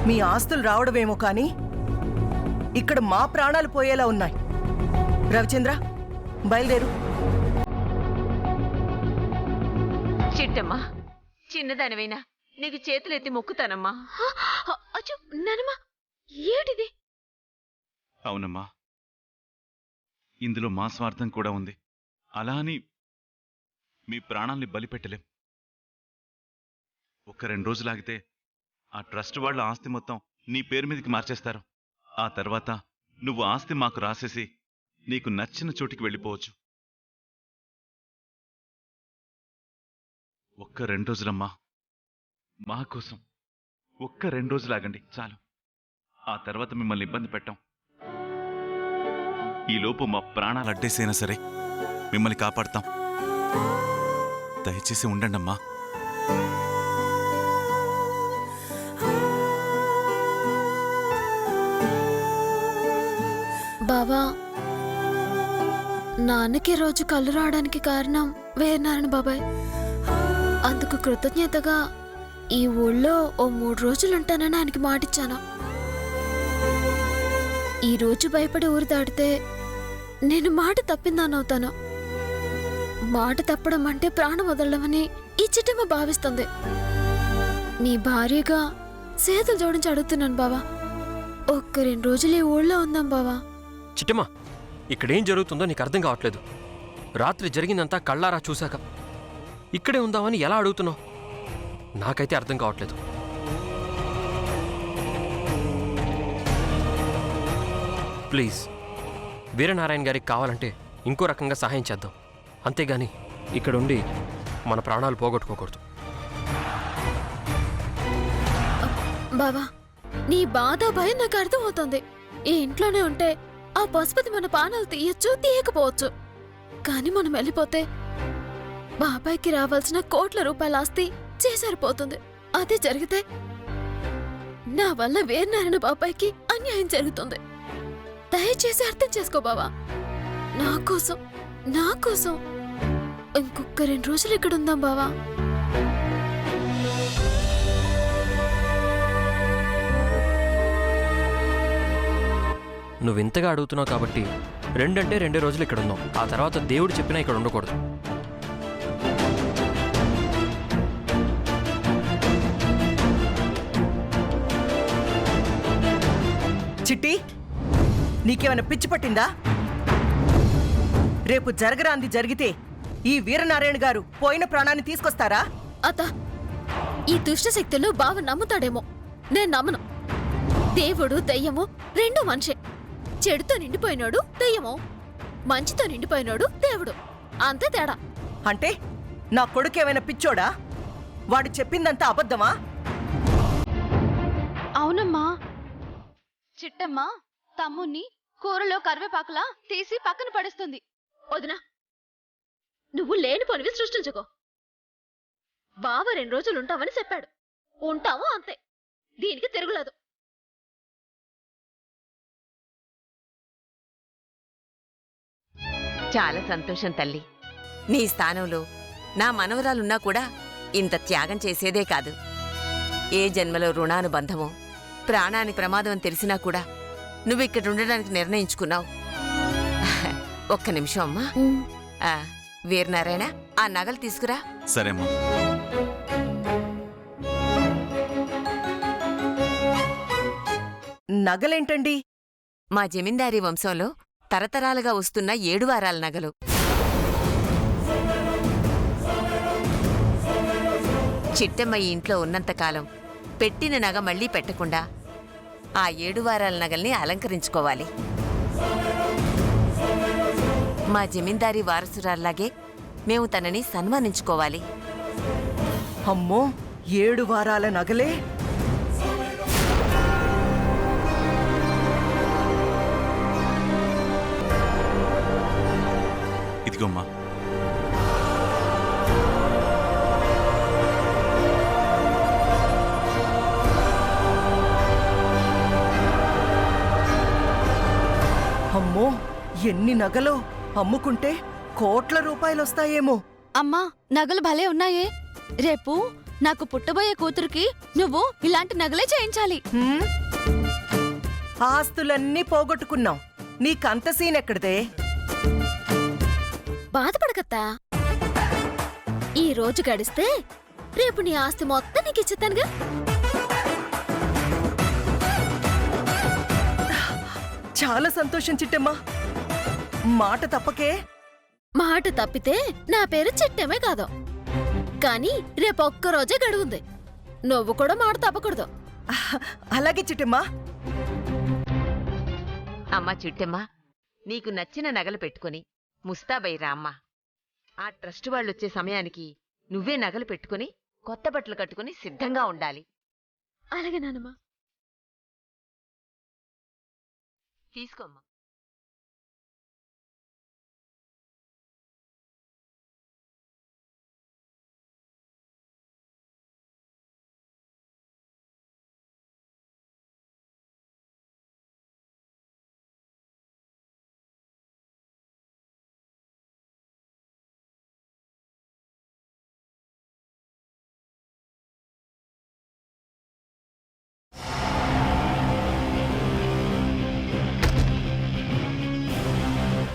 మీ ఆస్తులు రావడమేమో కానీ ఇక్కడ మా ప్రాణాలు పోయేలా ఉన్నాయి. రవిచంద్ర, బయలుదేరు. చిట్టమ్మా, చిన్నదానివైనా నీకు చేతులెత్తి మొక్కుతానమ్మా. అచ్చో నానమ్మా, ఏటిది? అవునమ్మా, ఇందులో మా స్వార్థం కూడా ఉంది. అలా అని మీ ప్రాణాల్ని బలిపెట్టలేం. ఒక్క 2 రోజులాగితే ఆ ట్రస్ట్ వాళ్ళ ఆస్తి మొత్తం నీ పేరు మీదకి మార్చేస్తారు. ఆ తర్వాత నువ్వు ఆస్తి మాకు రాసేసి నీకు నచ్చిన చోటికి వెళ్ళిపోవచ్చు. ఒక్క 2 రోజులమ్మా, మా కోసం ఒక్క 2 రోజులాగండి చాలు. ఆ తర్వాత మిమ్మల్ని ఇబ్బంది పెట్టాం. ఈలోపు మా ప్రాణాలు అడ్డేసైనా సరే మిమ్మల్ని కాపాడతాం. దయచేసి ఉండండమ్మా. బావా, నాన్నకి రోజు కళ్ళు రావడానికి కారణం వీరనారాయణ బాబాయ్. అందుకు కృతజ్ఞతగా ఈ ఊళ్ళో ఓ 3 రోజులుంటానని ఆయనకి మాటిచ్చాను. ఈ రోజు భయపడి ఊరు దాటితే నేను మాట తప్పిందానవుతాను. మాట తప్పడం అంటే ప్రాణం వదలడమని ఈ చిట్టమ్మ భావిస్తుంది. నీ భార్యగా చేతులు జోడించి అడుగుతున్నాను బావా, ఒక్క 2 రోజులు ఈ ఊళ్ళో ఉందాం బావా. చిట్టమ్మా, ఇక్కడేం జరుగుతుందో నీకు అర్థం కావట్లేదు. రాత్రి జరిగిందంతా కళ్ళారా చూశాక ఇక్కడే ఉందామని ఎలా అడుగుతున్నావు? నాకైతే అర్థం కావట్లేదు. ప్లీజ్, వీరనారాయణ గారికి కావాలంటే ఇంకో రకంగా సహాయం చేద్దాం. అంతేగాని ఇక్కడుండి మన ప్రాణాలు పోగొట్టుకోకూడదు. బావా, నీ బాధ భయం నాకు అర్థమవుతుంది. ఈ ఇంట్లోనే ఉంటే ఆ పశుపతి మన ప్రాణాలు తీయచ్చు, తీయకపోవచ్చు. కానీ మనం వెళ్ళిపోతే బాబాయ్కి రావాల్సిన కోట్ల రూపాయల ఆస్తి చేసరిపోతుంది. అదే జరిగితే నా వల్ల వీరనారాయణ బాబాయ్కి అన్యాయం జరుగుతుంది. దయచేసి అర్థం చేసుకో బావా. నా కోసం ఇంకొక 2 రోజులు ఇక్కడ ఉందాం బావా. నువ్వు ఇంతగా అడుగుతున్నావు కాబట్టి 2 అంటే 2 రోజులు ఇక్కడ ఉన్నావు. ఆ తర్వాత దేవుడు చెప్పినా ఇక్కడ ఉండకూడదు. చిట్టి, నీకేమైనా పిచ్చి పట్టిందా? రేపు జరగరాంది జరిగితే ఈ వీరనారాయణ గారు పోయిన ప్రాణాన్ని తీసుకొస్తారా? అత ఈ దుష్ట శక్తులు బావ నమ్ముతాడేమో, నేను నమ్మను. దేవుడు దయ్యము 2 మనిషే. చెడుతో నిండిపోయినాడు దయ్యము, మంచితో నిండిపోయినాడు దేవుడు. అంతే తేడా. అంటే నా కొడుకేమైనా పిచ్చోడా? వాడు చెప్పిందంతా అబద్ధమా? అవునమ్మా, చిట్టమ్మ తమ్ముణ్ణి కూరలో కరివేపాకులా తీసి పక్కన పడేస్తుంది. వదినా, నువ్వు లేనిపోనివి సృష్టించుకో. బావ 2 రోజులు ఉంటావని చెప్పాడు. ఉంటావు అంతే, దీనికి తిరుగులేదు. చాలా సంతోషం తల్లి. నీ స్థానంలో నా మనవరాలున్నా కూడా ఇంత త్యాగం చేసేదే కాదు. ఏ జన్మలో రుణానుబంధమో ప్రాణానికి ప్రమాదం అని తెలిసినా కూడా నువ్విక్కడ ఉండడానికి నిర్ణయించుకున్నావు. ఒక్క నిమిషం అమ్మా. వీరనారాయణ, ఆ నగలు తీసుకురా. సరేమ్మా. నగలేంటండి? మా జమీందారీ వంశంలో తరతరాలుగా వస్తున్న 7 వారాల నగలు. చిట్టమ్మ ఈ ఇంట్లో ఉన్నంతకాలం పెట్టిన నగ మళ్లీ పెట్టకుండా ఆ 7 వారాల నగల్ని అలంకరించుకోవాలి. మా జమీందారీ వారసురాల్లాగే మేము తనని సన్మానించుకోవాలి. అమ్మో, 7 వారాల నగలే? ఇదిగోమ్మా. అమ్మో, ఎన్ని నగలో! అమ్ముకుంటే కోట్ల రూపాయలొస్తాయేమో. అమ్మా, నగలు భలే ఉన్నాయే. రేపు నాకు పుట్టబోయే కూతురికి నువ్వు ఇలాంటి నగలే చేయించాలి. హ్మ్? ఆస్తులన్నీ పోగొట్టుకున్నాం, నీకంత సీన్ ఎక్కడిదే? బాధపడకత్తా, ఈ రోజు గడిస్తే రేపు నీ ఆస్తి మొత్తం నీకు ఇచ్చేస్తానుగా. చాలా సంతోషం చిట్టమ్మా, మాట తప్పకే. మాట తప్పితే నా పేరు చిట్టమే కాదు, కానీ రేపు ఒక్కరోజే గడువుంది. నువ్వు కూడా మాట తప్పకూడదు. అలాగే చిట్టమ్మా. అమ్మా చిట్టెమ్మ, నీకు నచ్చిన నగలు పెట్టుకుని ముస్తాబై రా అమ్మా. ఆ ట్రస్ట్ వాళ్ళొచ్చే సమయానికి నువ్వే నగలు పెట్టుకుని కొత్త బట్టలు కట్టుకుని సిద్ధంగా ఉండాలి. అలాగే నానమ్మా. తీసుకోమ్మా.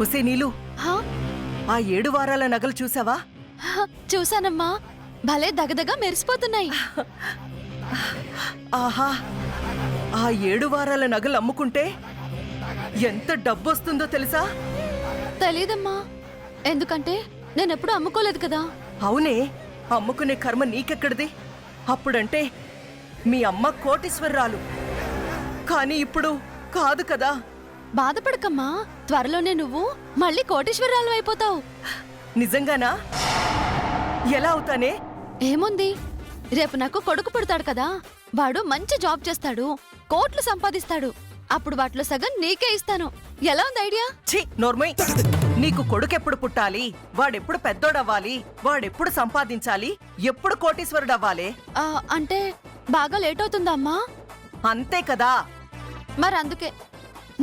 హుసే నీలు, హా? ఆ 7 వారాల నగలు చూసావా? హ, చూశానమ్మా, భలే దగదగా మెరిసిపోతున్నాయి. ఆహా, ఆ 7 వారాల నగలు అమ్ముకుంటే ఎంత డబ్బొస్తుందో తెలుసా? తెలీదమ్మా, ఎందుకంటే నేనెప్పుడు అమ్ముకోలేదు కదా. అవునే, అమ్ముకునే కర్మ నీకెక్కడిది? అప్పుడంటే మీ అమ్మ కోటీశ్వరరాలు, కానీ ఇప్పుడు కాదు కదా. బాధపడకమ్మా, త్వరలోనే నువ్వు మళ్ళీ కోటీశ్వరరాలు అయిపోతావు. నిజంగానా? ఎలా అవుతానే? ఏముంది, రేపు నాకు కొడుకు పుడతాడు కదా, వాడు మంచి జాబ్ చేస్తాడు, కోట్లు సంపాదిస్తాడు. అప్పుడు వాటిలో సగం నీకే ఇస్తాను. ఎలా ఉంది ఐడియా? ఛీ, నోర్మయ్. నీకు కొడుకెప్పుడు పుట్టాలి, వాడెప్పుడు పెద్దోడవ్వాలి, వాడెప్పుడు సంపాదించాలి, ఎప్పుడు కోటీశ్వరుడవ్వాలి? అంటే బాగా లేట్ అవుతుందా అమ్మా? అంతే కదా. మరందుకే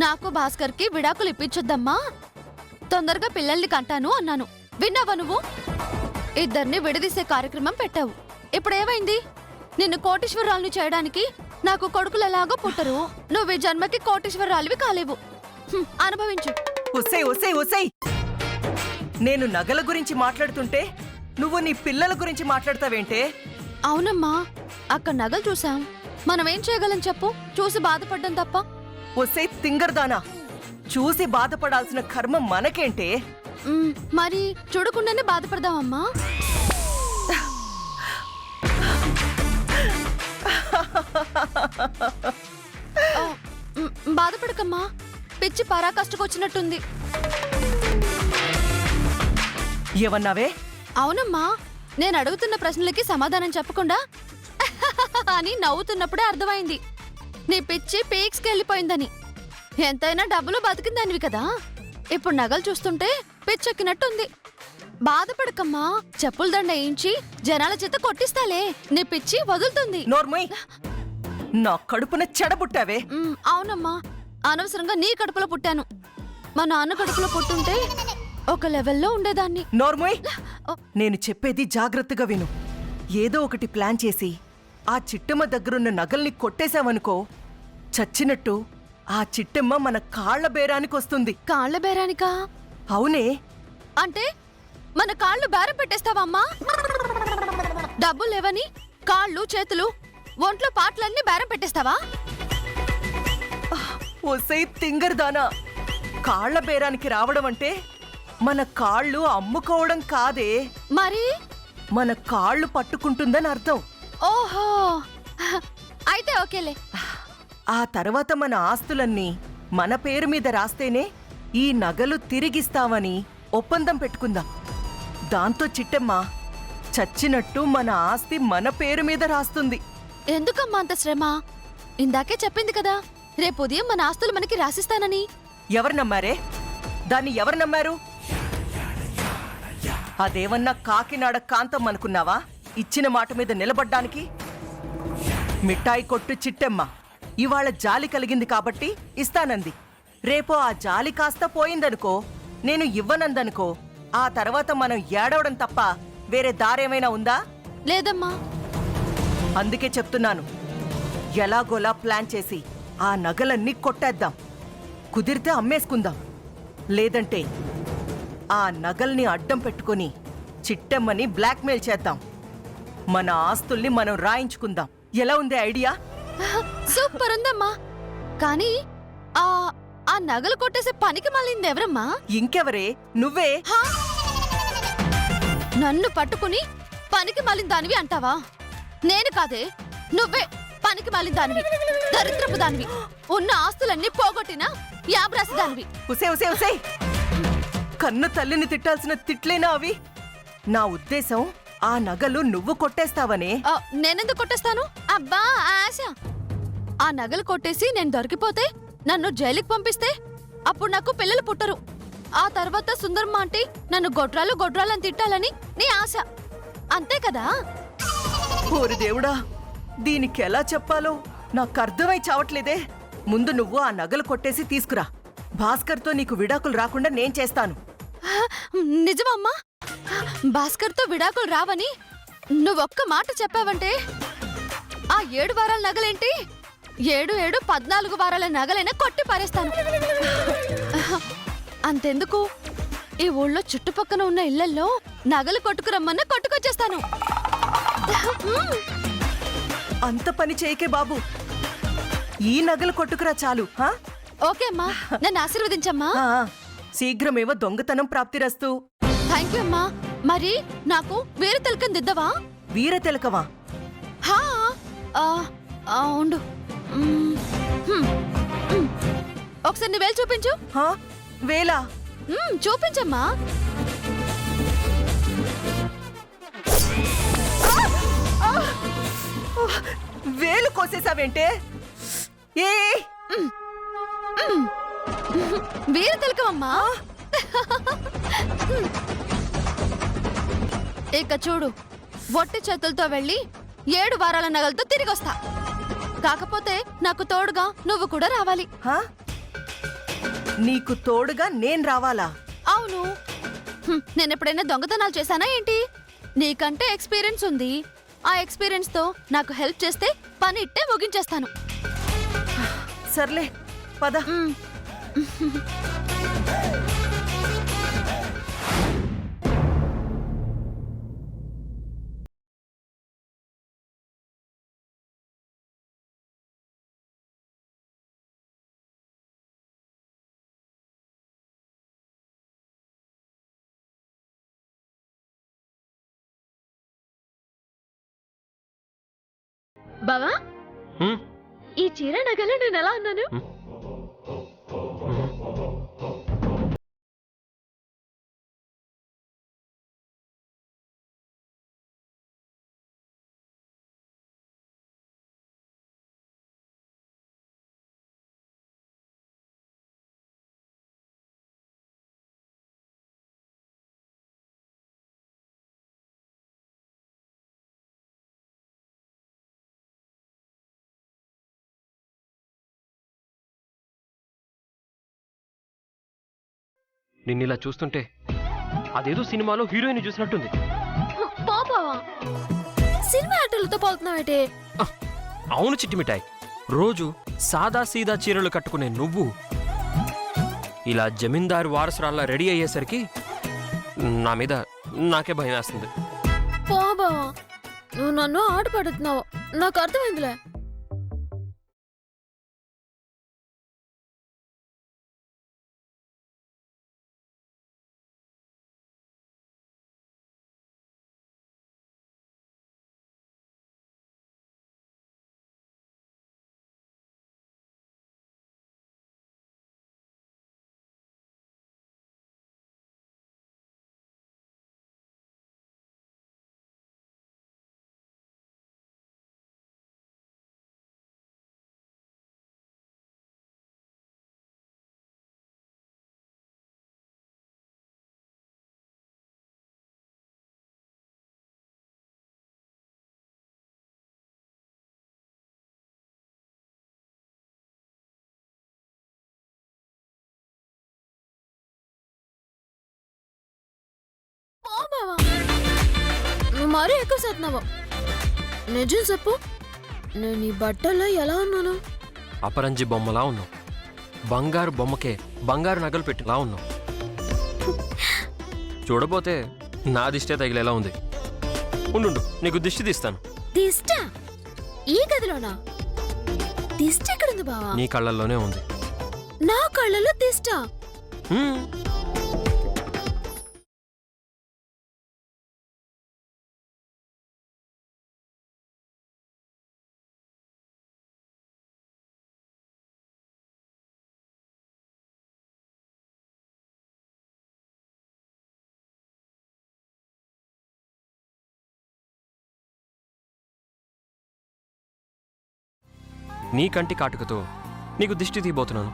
నాకు భాస్కర్కి విడాకులు ఇప్పించొద్దమ్మా, తొందరగా పిల్లల్ని కంటాను అన్నాను. విన్నావా నువ్వు? ఇద్దరిని విడదీసే కార్యక్రమం పెట్టావు. ఇప్పుడేమైంది? నిన్ను కోటీశ్వరరాల్ని చేయడానికి నాకు కొడుకులెలాగో పుట్టరు. నువ్వు ఈ జన్మకి కోటీశ్వరరాలివి కాలేవు. అనుభవించు. ఒసే ఒసే ఒసే, నేను నగల గురించి మాట్లాడుతుంటే నువ్వు నీ పిల్లల గురించి మాట్లాడతావేంటే? అవునమ్మా, అక్కడ నగలు చూసాం, మనమేం చేయగలం చెప్పు? చూసి బాధపడ్డం తప్ప. ఒసే తింగర్దానా, చూసి బాధపడాల్సిన కర్మ మనకేంటే? మరి చూడకుండానే బాధపడదామమ్మా. బాధపడకమ్మా, పిచ్చి పరాకష్టకొచ్చినట్టుంది. ఏమన్నావే? అవునమ్మా, నేను అడుగుతున్న ప్రశ్నలకి సమాధానం చెప్పకుండా అని నవ్వుతున్నప్పుడే అర్థమైంది నీ పిచ్చి పీక్స్కి వెళ్ళిపోయిందని. ఎంతైనా డబ్బులు బతికిందానివి కదా, ఇప్పుడు నగలు చూస్తుంటే పిచ్చెక్కినట్టుంది. బాధపడకమ్మా, చెప్పుల దండ వేయించి జనాల చేత కొట్టిస్తాలే, నీ పిచ్చి వదులుతుంది. నోర్మయ్, నా కడుపున చెడబుట్టావే. అవునమ్మా, అనవసరంగా నీ కడుపులో పుట్టాను. మా నాన్న కడుపులో పుట్టుంటే ఒక లెవెల్లో ఉండేదాన్ని. నోర్మయ్, నేను చెప్పేది జాగ్రత్తగా విను. ఏదో ఒకటి ప్లాన్ చేసి ఆ చిట్టమ్మ దగ్గరున్న నగల్ని కొట్టేశావనుకో, చచ్చినట్టు ఆ చిట్టమ్మ మన కాళ్ల బేరానికి వస్తుంది. కాళ్ళ బేరానికా? అవునే. అంటే మన కాళ్ళు బేరం పెట్టేస్తావమ్మా? డబ్బులు లేవని కాళ్ళు చేతులు ఒంట్లో పాటలన్నీ బేరం పెట్టేస్తావా? ఒసై తింగర్దానా, కాళ్ల బేరానికి రావడం అంటే మన కాళ్ళు అమ్ముకోవడం కాదే, మరి మన కాళ్ళు పట్టుకుంటుందని అర్థం. ఓహో, అయితే ఓకేలే. ఆ తర్వాత మన ఆస్తులన్నీ మన పేరు మీద రాస్తేనే ఈ నగలు తిరిగిస్తామని ఒప్పందం పెట్టుకుందాం. దాంతో చిట్టమ్మ చచ్చినట్టు మన ఆస్తి మన పేరు మీద రాస్తుంది. ఎందుకమ్మా అంత శ్రమ? ఇందాకే చెప్పింది కదా, రేపు ఉదయం మన ఆస్తులు మనకి రాసిస్తానని. ఎవరు నమ్మారే? దాన్ని ఎవరు నమ్మారు? అదేమన్నా కాకినాడ కాంతం అనుకున్నావా ఇచ్చిన మాట మీద నిలబడ్డానికి? మిఠాయి కొట్టు చిట్టమ్మ ఇవాళ జాలి కలిగింది కాబట్టి ఇస్తానంది. రేపు ఆ జాలి కాస్త పోయిందనుకో, నేను ఇవ్వనందనుకో, ఆ తర్వాత మనం ఏడవడం తప్ప వేరే దారేమైనా ఉందా? లేదమ్మా, అందుకే చెప్తున్నాను, ఎలాగోలా ప్లాన్ చేసి ఆ నగలన్నీ కొట్టేద్దాం. కుదిరితే అమ్మేసుకుందాం, లేదంటే ఆ నగల్ని అడ్డం పెట్టుకొని చిట్టెమ్మని బ్లాక్మెయిల్ చేద్దాం. మన ఆస్తుల్ని మనం రాయించుకుందాం. ఎలా ఉంది ఐడియా? సూపర్ ఉందమ్మా. కానీ ఆ ఆ నగలు కొట్టేసే పనికి మళ్ళీంది ఎవరమ్మా? ఇంకెవరే, నువ్వే. హా? నన్ను పట్టుకుని పనికి మాలిన దానివి అంటావా? నేను కాదే, నువ్వే పనికి మాలిన దానివి, దరిద్రపు దానివి, ఉన్న ఆస్తులన్నీ పోగొట్టిన యాబ్రాసి దానివి. ఉసే ఉసే ఉసే, కన్ను తల్లిని తిట్టాల్సిన తిట్లేనా అవి? నా ఉద్దేశం ఆ నగలు నువ్వు కొట్టేస్తావనే. నేనెందుకు కొట్టేస్తాను? అబ్బా ఆశ. ఆ నగలు కొట్టేసి నేను దొరికిపోతే, నన్ను జైలుకి పంపిస్తే అప్పుడు నాకు పిల్లలు పుట్టరు. ఆ తర్వాత సుందరమ్మ ఆంటీ నన్ను గొడ్రాలు గొడ్రాలని తిట్టాలని నీ ఆశ, అంతే కదా? ఓరి దేవుడా, దీనికి ఎలా చెప్పాలో నాకు అర్థమై చావట్లేదే. ముందు నువ్వు ఆ నగలు కొట్టేసి తీసుకురా. భాస్కర్తో నీకు విడాకులు రాకుండా నేను చేస్తాను. నిజమమ్మా? భాస్కర్తో విడాకులు రావని నువ్వొక్క మాట చెప్పావంటే ఆ 7 వారాల నగలేంటి, 7 14 వారాల నగలైనా కొట్టి పారేస్తాను. అంతెందుకు, ఈ ఊళ్ళో చుట్టుపక్కన ఉన్న ఇళ్లల్లో నగలు కొట్టుకురమ్మన్నా కొట్టుకొచ్చేస్తాను. అంత పని చేయకే బాబు, ఈ నగలు కొట్టుకురా చాలు. ఓకే అమ్మా, నన్ను ఆశీర్వదించమ్మా. శీఘ్రమేవో దొంగతనం ప్రాప్తిరస్తు. థ్యాంక్ యూ అమ్మా. మరి నాకు వేరే తిలకం దిద్దవా? వీర తిలకమా? హా, ఉండు. ఒకసారి నీ వేలు చూపించు. వేలా? చూపించమ్మా. వేలు కోసేసావేంటే? ఏ వీర తిలకమమ్మా. ఇక చూడు, ఒట్టి చేతులతో వెళ్ళి 7 వారాల నగలతో తిరిగొస్తా. కాకపోతే నాకు తోడుగా నువ్వు కూడా రావాలి. నీకు తోడుగా నేను రావాలా? అవును. నేనెప్పుడైనా దొంగతనాలు చేశానా ఏంటి? నీకంటే ఎక్స్పీరియన్స్ ఉంది. ఆ ఎక్స్పీరియన్స్ తో నాకు హెల్ప్ చేస్తే పని ఇట్టే ముగించేస్తాను. సర్లే పద. బావా, హ్మ్? ఈ చీర నగలు నేను ఎలా ఉన్నాను? నిన్నిలా చూస్తుంటే అదేదో సినిమాలో హీరోయిన్ చూసినట్టుంది. పాపా, సినిమా యాక్టర్లతో పోతున్నావేటే? అవును చిట్టిమిఠాయ్, రోజు సాదా సీదా చీరలు కట్టుకునే నువ్వు ఇలా జమీందారు వారసురాల్లా రెడీ అయ్యేసరికి నా మీద నాకే భయం వేస్తుంది. పో బావా, నువ్వు నన్ను ఆటపడుతున్నావు, నాకు అర్థమైందిలే. పో బావా, నువ్వు మరీ ఎక్కువ చేస్తున్నావు. నిజం చెప్పు, నేను ఈ బట్టల్లో ఎలా ఉన్నాను? అపరంజి బొమ్మలా ఉన్నావు. బంగారు బొమ్మకే బంగారు నగలు పెట్టిలా ఉన్నావు. చూడబోతే నా దిష్టే తగిలేలా ఉంది. ఉండు, నీకు దిష్టి తీస్తాను. దిష్ట? ఈ గదిలోనా? దిష్ట ఎక్కడుంది బావా? నీ కళ్ళల్లోనే ఉంది. నా కళ్ళలో దిష్ట? హ్మ్. నీ కంటి కాటుకతో నీకు దిష్టి తీయబోతున్నాను.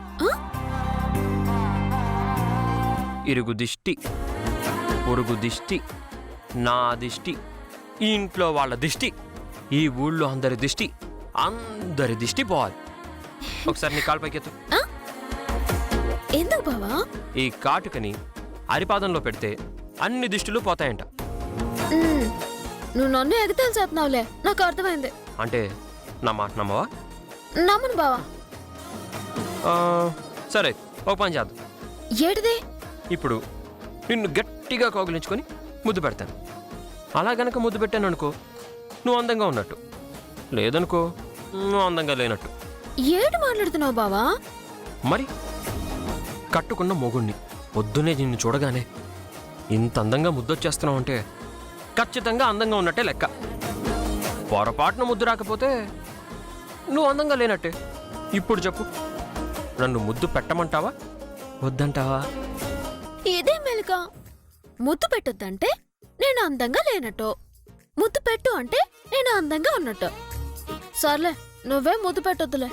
ఇరుగు దిష్టి, పొరుగు దిష్టి, నా దిష్టి, ఈ ఇంట్లో వాళ్ళ దిష్టి, ఈ ఊళ్ళో అందరి దిష్టి, అందరి దిష్టి పోవాలి. ఒకసారి నీ కాలు పైకెత్తు. ఎందుకు బావా? ఈ కాటుకని అరిపాదంలో పెడితే అన్ని దిష్టిలు పోతాయంట. నువ్వు నన్ను ఎగతాలు చేస్తున్నావులే, నాకు అర్థమైంది. అంటే నా మాట నమ్మవా? నమ్మను బావా. సరే, ఒక పని చేద్దాం. ఏటిది? ఇప్పుడు నిన్ను గట్టిగా కౌగిలించుకొని ముద్దు పెడతాను. అలా గనక ముద్దు పెట్టాను అనుకో, నువ్వు అందంగా ఉన్నట్టు. లేదనుకో, నువ్వు అందంగా లేనట్టు. ఏటి మాట్లాడుతున్నావు బావా? మరి కట్టుకున్న మొగుణ్ణి పొద్దునే నిన్ను చూడగానే ఇంత అందంగా ముద్దొచ్చేస్తున్నావు అంటే ఖచ్చితంగా అందంగా ఉన్నట్టే లెక్క. పొరపాటున ముద్దు రాకపోతే నువ్వు అందంగా లేనట్టే. ఇప్పుడు చెప్పు, నన్ను ముద్దు పెట్టమంటావా వద్దంటావా? ఇదే మెలక. ముద్దు పెట్టొద్దంటే నేను అందంగా లేనట్టు, ముద్దు పెట్టు అంటే నేను అందంగా ఉన్నట్టు. సర్లే, నువ్వే ముద్దు పెట్టొద్దులే,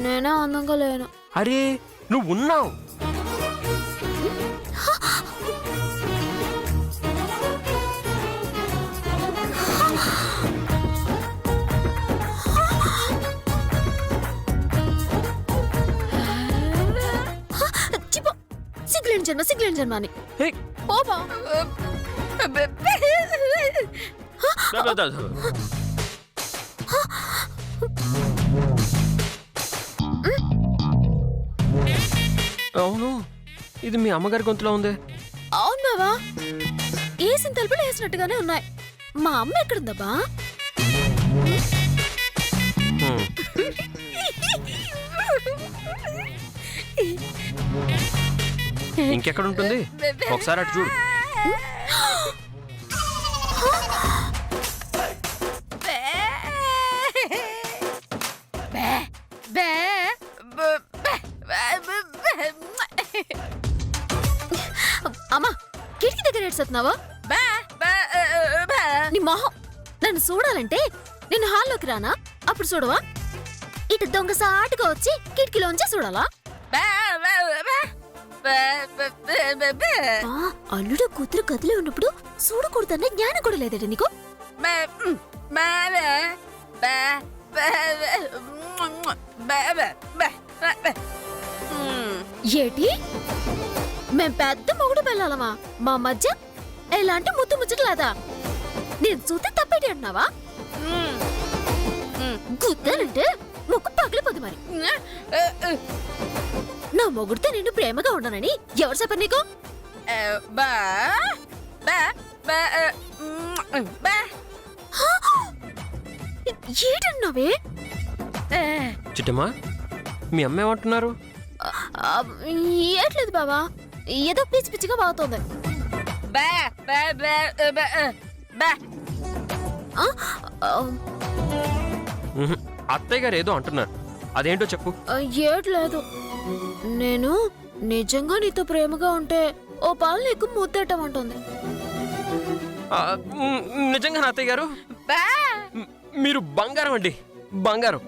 నేనే అందంగా లేను. అరే, నువ్వు ఉన్నావు. సిగ్లేని జన్మ అని. హే, పోబా. అవును, ఇది మీ అమ్మగారి గొంతులో ఉంది. అవును బావా, ఏసిన తలుపులు వేసినట్టుగానే ఉన్నాయి. మా అమ్మ ఎక్కడుందబ్బా? హ్మ్. ఇంకెక్కడ ఉంటుంది? ఒకసారి అటు చూడు. అమ్మా, కిటికీ దగ్గర ఏడ్చేస్తున్నావా? నీ మొహం. నన్ను చూడాలంటే నేను హాల్లోకి రానా? అప్పుడు చూడవా? ఇటు దొంగ సాటుగా వచ్చి కిటికీలోంచి చూడాలా? అల్లుడు కూతురు గదిలో ఉన్నప్పుడు చూడకూడదన్న జ్ఞానం కూడా లేదట నీకు? ఏటి, మేం పెద్ద మొగుడు పెళ్ళాలమా? మా మధ్య ఎలాంటి ముద్దు ముచ్చటలేదా? నేను చూస్తే తప్పేటి అంటున్నావా? గుద్దానంటే ముక్కు పగిలిపోదు. మరి నా మొగుడితో నిన్ను ప్రేమగా ఉండనని ఎవరు చెప్పరు నీకు? ఏటన్నావే? చిట్టమ్మా, మీ అమ్మ ఏమంటున్నారు? ఏట్లేదు బావా, ఏదో పిచ్చి పిచ్చిగా బాగుతోంది. అత్తయ్య గారు ఏదో అంటున్నారు, అదేంటో చెప్పు. ఏట్లేదు, నేను నిజంగా నీతో ప్రేమగా ఉంటే ఓ పాలు నీకు ముద్దెట్టమంటుంది. నిజంగా అత్తయ్య గారు మీరు బంగారం అండి, బంగారం.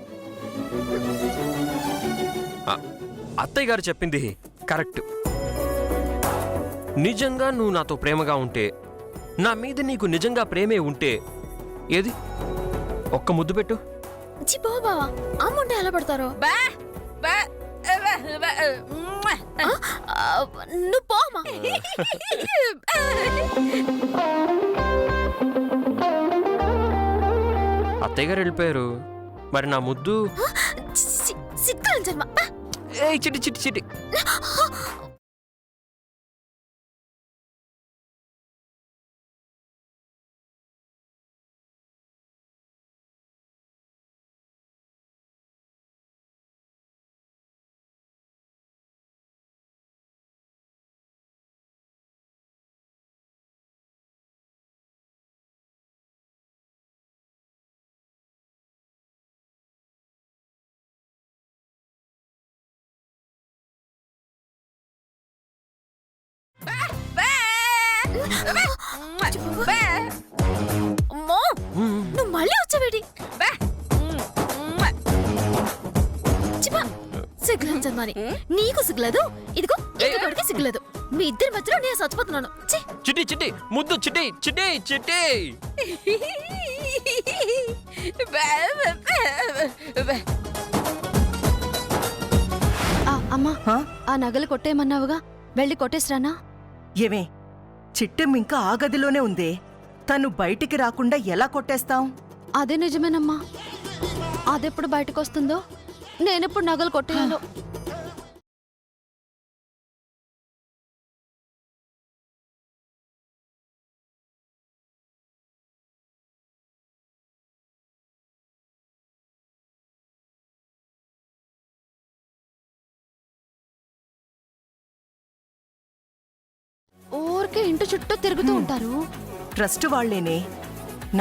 అత్తయ్య గారు చెప్పింది కరెక్ట్. నిజంగా నువ్వు నాతో ప్రేమగా ఉంటే, నా మీద నీకు నిజంగా ప్రేమే ఉంటే, ఏది ఒక్క ముద్దు పెట్టు. బాబా, అమ్ముంటే ఎలా పడతారో? నువ్వు పోమా. అత్తయ్య గారు వెళ్ళిపోయారు. మరి నా ముద్దు సిగ్గులేని జన్మ బా. ఏ చిట్టి చిట్టి చిట్టి. అమ్మో, నువ్వు మళ్ళీ వచ్చావేడి? చిపా, సిగ్గులేని జన్మని. నీకు సిగ్గులేదు, ఇదిగో ఇంకొకటికి సిగ్గులేదు. మీ ఇద్దరి మధ్యలో నేను చచ్చిపోతున్నాను. ఛీ! చిట్టి చిట్టి ముద్దు చిట్టి చిట్టి చిట్టి. అమ్మా, హా? ఆ నగలు కొట్టేయమన్నావుగా, వెళ్ళి కొట్టేసిరానా? ఏమే, చిట్టెమ్మ ఇంకా ఆ గదిలోనే ఉందే. తను బయటికి రాకుండా ఎలా కొట్టేస్తాం? అదే నిజమేనమ్మా. అదెప్పుడు బయటకు వస్తుందో, నేనెప్పుడు నగలు కొట్టేయాలో. ఊరికే ఇంటి చుట్టూ తిరుగుతూ ఉంటారు. ట్రస్ట్ వాళ్లేనే.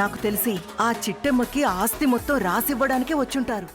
నాకు తెలిసి ఆ చిట్టెమ్మకి ఆస్తి మొత్తం రాసివ్వడానికే వచ్చుంటారు.